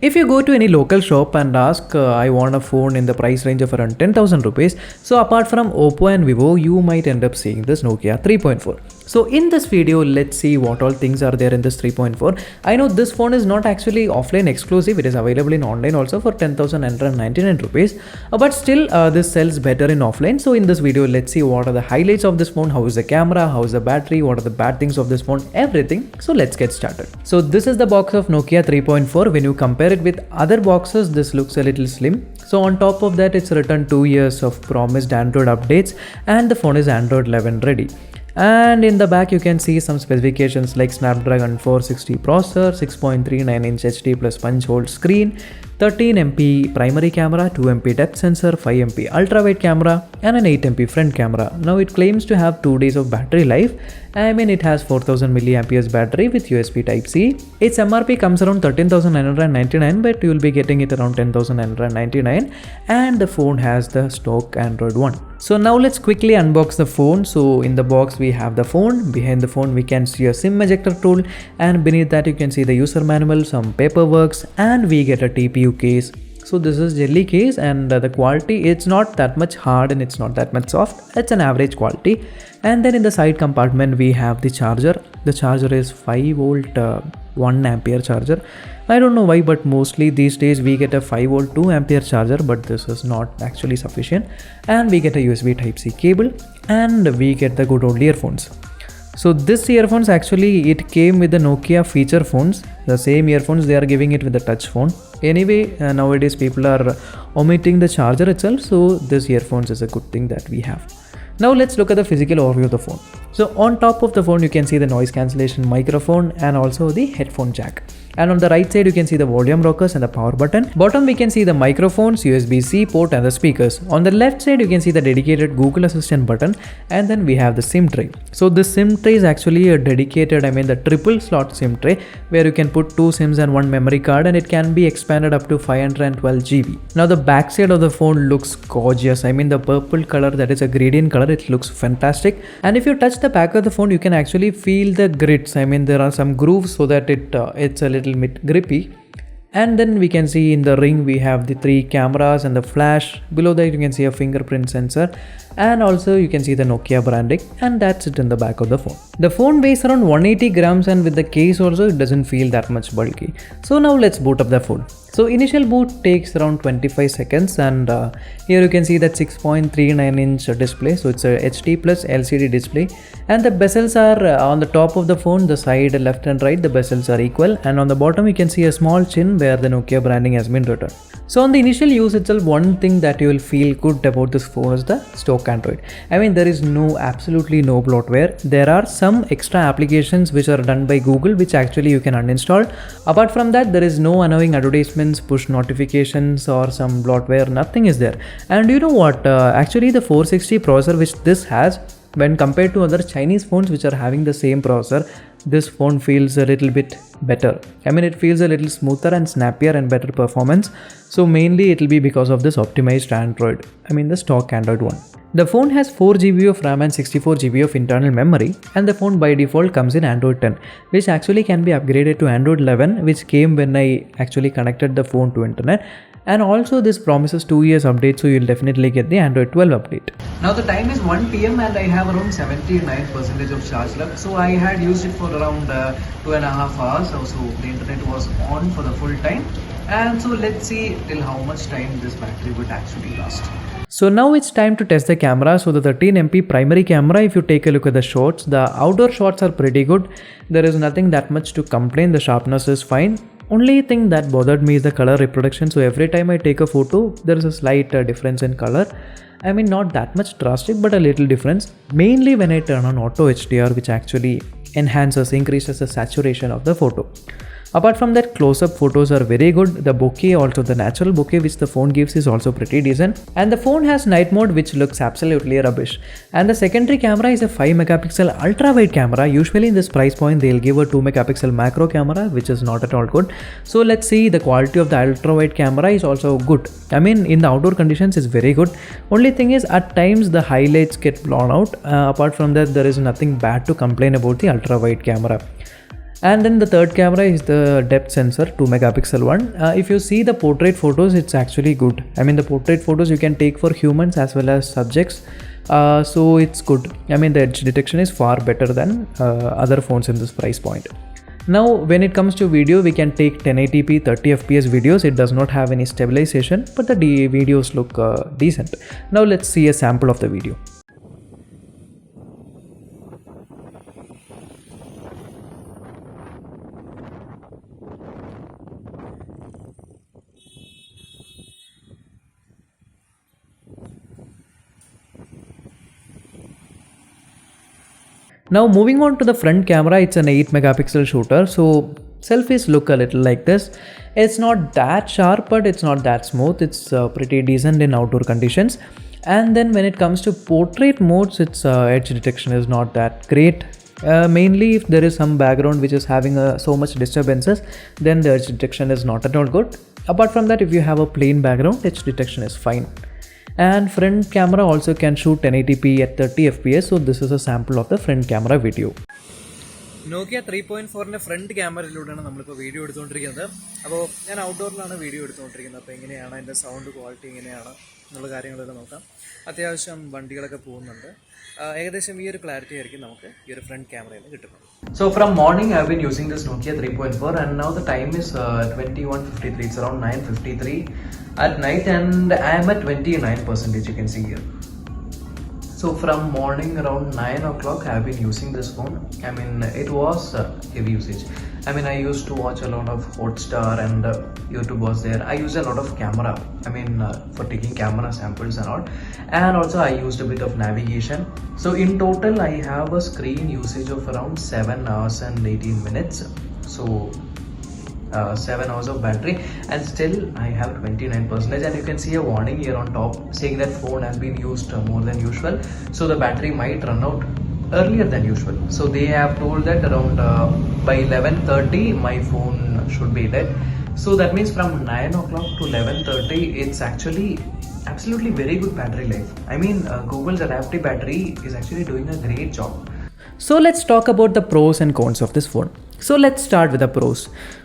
If you go to any local shop and ask, I want a phone in the price range of around 10,000 rupees, so apart from Oppo and Vivo, you might end up seeing this Nokia 3.4. So in this video, let's see what all things are there in this 3.4. I know this phone is not actually offline exclusive, it is available in online also for 10,999 rupees, but still this sells better in offline. So in this video, let's see what are the highlights of this phone, how is the camera, how is the battery, what are the bad things of this phone, everything. So let's get started. So this is the box of Nokia 3.4. When you compare it with other boxes, this looks a little slim. So on top of that, it's written 2 years of promised Android updates and the phone is Android 11 ready. And in the back you can see some specifications like Snapdragon 460 processor, 6.39-inch HD plus punch hole screen, 13MP primary camera, 2MP depth sensor, 5MP ultra wide camera and an 8MP front camera. Now it claims to have 2 days of battery life. I mean, it has 4000 mAh battery with USB Type-C. Its MRP comes around 13,999, but you will be getting it around 10,999, and the phone has the stock Android one. So now let's quickly unbox the phone. So in the box we have the phone. Behind the phone we can see a SIM ejector tool, and beneath that you can see the user manual, some paperwork, and we get a TPU case. So this is jelly case, and the quality, it's not that much hard and it's not that much soft, it's an average quality. And then in the side compartment we have the charger. The charger is 5 volt 1 ampere charger. I don't know why, but mostly these days we get a 5 volt 2 ampere charger, but this is not actually sufficient. And we get a USB Type-C cable, and we get the good old earphones. So this earphones, actually it came with the Nokia feature phones, the same earphones they are giving it with the touch phone. Anyway, nowadays people are omitting the charger itself, so this earphones is a good thing that we have. Now let's look at the physical overview of the phone. So on top of the phone you can see the noise cancellation microphone and also the headphone jack. And on the right side you can see the volume rockers and the power button. Bottom we can see the microphones, USB-C port and the speakers. On the left side you can see the dedicated Google Assistant button, and then we have the SIM tray. So this SIM tray is actually a dedicated, the triple slot SIM tray where you can put 2 SIMs and 1 memory card, and it can be expanded up to 512 GB. Now the back side of the phone looks gorgeous. The purple color, that is a gradient color, it looks fantastic. And if you touch the back of the phone you can actually feel the grits. There are some grooves so that it's a little bit grippy. And then we can see in the ring we have the 3 cameras and the flash. Below that you can see a fingerprint sensor, and also you can see the Nokia branding, and that's it in the back of the phone. The phone weighs around 180 grams, and with the case also it doesn't feel that much bulky. So now let's boot up the phone. So initial boot takes around 25 seconds, and here you can see that 6.39-inch display. So it's a HD plus LCD display, and the bezels are on the top of the phone, the side left and right, the bezels are equal, and on the bottom you can see a small chin where the Nokia branding has been written. So on the initial use itself, one thing that you will feel good about this phone is the stock Android. There is absolutely no bloatware. There are some extra applications which are done by Google which actually you can uninstall. Apart from that, there is no annoying advertisements, push notifications or some bloatware, nothing is there. And you know what, actually the 460 processor which this has, when compared to other Chinese phones which are having the same processor, this phone feels a little bit better. It feels a little smoother and snappier and better performance. So mainly it will be because of this optimized Android, the stock Android one. The phone has 4 GB of RAM and 64 GB of internal memory, and the phone by default comes in Android 10, which actually can be upgraded to Android 11, which came when I actually connected the phone to internet. And also this promises 2 years update, so you'll definitely get the Android 12 update. Now the time is 1 PM and I have around 79% of charge left. So I had used it for around 2.5 hours. So the internet was on for the full time. And so let's see till how much time this battery would actually last. So now it's time to test the camera. So the 13MP primary camera, if you take a look at the shots, the outdoor shots are pretty good. There is nothing that much to complain. The sharpness is fine. Only thing that bothered me is the color reproduction. So every time I take a photo, there is a slight difference in color. Not that much drastic, but a little difference. Mainly when I turn on auto HDR, which actually increases the saturation of the photo. Apart from that, close-up photos are very good. The bokeh, also the natural bokeh which the phone gives, is also pretty decent. And the phone has night mode which looks absolutely rubbish. And the secondary camera is a 5 megapixel ultra wide camera. Usually in this price point they'll give a 2 megapixel macro camera, which is not at all good. So let's see, the quality of the ultra wide camera is also good. In the outdoor conditions is very good. Only thing is at times the highlights get blown out. Apart from that, there is nothing bad to complain about the ultra wide camera. And then the third camera is the depth sensor, 2 megapixel one. If you see the portrait photos, it's actually good. I mean, the portrait photos you can take for humans as well as subjects. So it's good. I mean, the edge detection is far better than other phones in this price point. Now when it comes to video, we can take 1080p 30 fps videos. It does not have any stabilization, but the videos look decent. Now let's see a sample of the video. Now moving on to the front camera, it's an 8 megapixel shooter. So selfies look a little like this. It's not that sharp, but it's not that smooth. It's pretty decent in outdoor conditions. And then when it comes to portrait modes, its edge detection is not that great. Mainly if there is some background which is having so much disturbances, then the edge detection is not at all good. Apart from that, if you have a plain background, edge detection is fine. And front camera also can shoot 1080p at 30 fps. So this is a sample of the front camera video. Nokia 3.4ൻ്റെ front ക്യാമറയിലൂടെയാണ് നമ്മളിപ്പോൾ video എടുത്തുകൊണ്ടിരിക്കുന്നത്. അപ്പോൾ ഞാൻ ഔട്ട്ഡോറിലാണ് video എടുത്തുകൊണ്ടിരിക്കുന്നത്. അപ്പോൾ എങ്ങനെയാണ് അതിൻ്റെ sound quality എങ്ങനെയാണ് എന്നുള്ള കാര്യങ്ങളെല്ലാം നോക്കാം. അത്യാവശ്യം വണ്ടികളൊക്കെ പോകുന്നുണ്ട്. ഏകദേശം ഈ ഒരു ക്ലാരിറ്റി ആയിരിക്കും നമുക്ക് ഈ ഒരു ഫ്രണ്ട് ക്യാമറയിൽ നിന്ന് കിട്ടുന്നത്. So from morning I've been using this Nokia 3.4 and now the time is 21:53. It's around 9:53 at night and I am at 29%, you can see here. So from morning around 9 o'clock I have been using this phone. I mean it was heavy usage. I mean I used to watch a lot of Hotstar and YouTube was there. I used a lot of camera. I mean for taking camera samples and all. And also I used a bit of navigation. So in total I have a screen usage of around 7 hours and 18 minutes. So 7 hours of battery and still I have 29%, and you can see a warning here on top saying that phone has been used more than usual, so the battery might run out earlier than usual. So they have told that around by 11:30 my phone should be dead. So that means from 9 o'clock to 11:30 it's actually absolutely very good battery life. I mean Google's adaptive battery is actually doing a great job. So let's talk about the pros and cons of this phone. So let's start with the pros.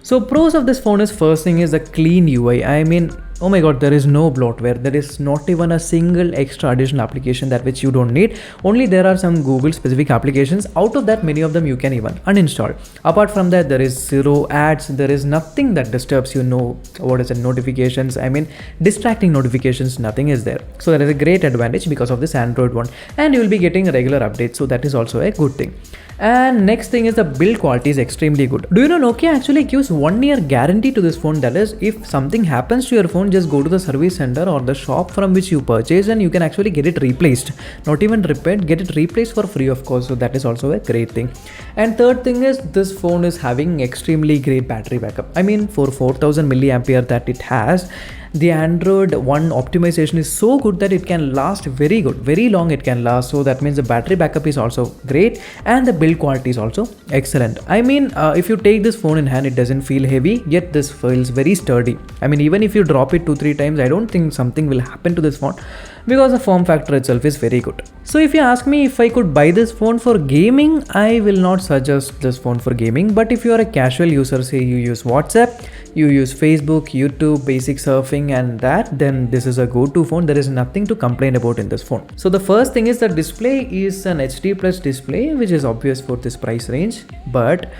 So pros of this phone is, first thing is the clean UI. I mean, oh my god, there is no bloatware. There is not even a single extra additional application that which you don't need. Only there are some Google specific applications. Out of that, many of them you can even uninstall. Apart from that, there is zero ads. There is nothing that disturbs you. No, what is it, notifications. I mean, distracting notifications, nothing is there. So that is a great advantage because of this Android one. And you will be getting regular updates. So that is also a good thing. And next thing is the build quality is extremely good. Do you know Nokia actually gives 1 year guarantee to this phone? That is, if something happens to your phone, just go to the service center or the shop from which you purchase and you can actually get it replaced. Not even repaired, get it replaced for free of course. So that is also a great thing. And third thing is, this phone is having extremely great battery backup. I mean, for 4000 milliampere that it has, the Android One optimization is so good that it can last very good, very long it can last. So that means the battery backup is also great and the build quality is also excellent. I mean if you take this phone in hand, it doesn't feel heavy, yet this feels very sturdy. I mean even if you drop it 2-3 times, I don't think something will happen to this phone because the form factor itself is very good. So if you ask me if I could buy this phone for gaming, I will not suggest this phone for gaming. But if you are a casual user, say you use WhatsApp, you use Facebook, YouTube, basic surfing and that, then this is a go-to phone. There is nothing to complain about in this phone. So the first thing is the display is an HD plus display, which is obvious for this price range. But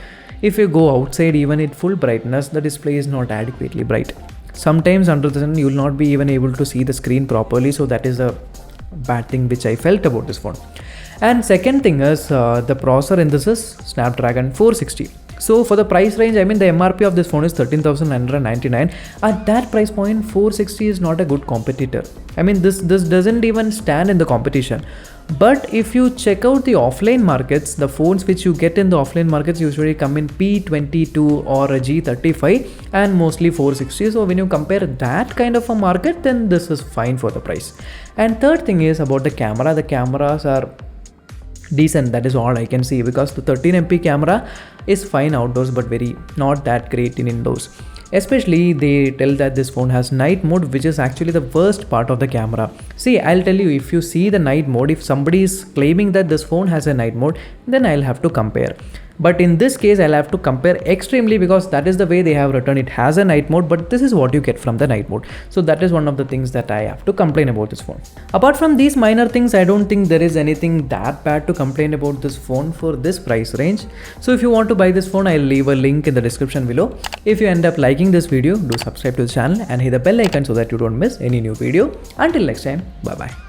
if you go outside even at full brightness, the display is not adequately bright. Sometimes under the sun you will not be even able to see the screen properly. So that is a bad thing which I felt about this phone. And second thing is the processor in this is Snapdragon 460. So for the price range, I mean the MRP of this phone is 13,999. At that price point, 460 is not a good competitor. I mean this doesn't even stand in the competition. But if you check out the offline markets, the phones which you get in the offline markets usually come in P22 or a G35 and mostly 460. So when you compare that kind of a market, then this is fine for the price. And third thing is about the camera. The cameras are decent, that is all I can see, because the 13MP camera is fine outdoors but very not that great in indoors. Especially they tell that this phone has night mode, which is actually the worst part of the camera. See, I'll tell you, if you see the night mode, if somebody is claiming that this phone has a night mode, then I'll have to compare. But in this case, I'll have to compare extremely, because that is the way they have written. It has a night mode, but this is what you get from the night mode. So that is one of the things that I have to complain about this phone. Apart from these minor things, I don't think there is anything that bad to complain about this phone for this price range. So if you want to buy this phone, I'll leave a link in the description below. If you end up liking this video, do subscribe to the channel and hit the bell icon so that you don't miss any new video. Until next time, bye bye.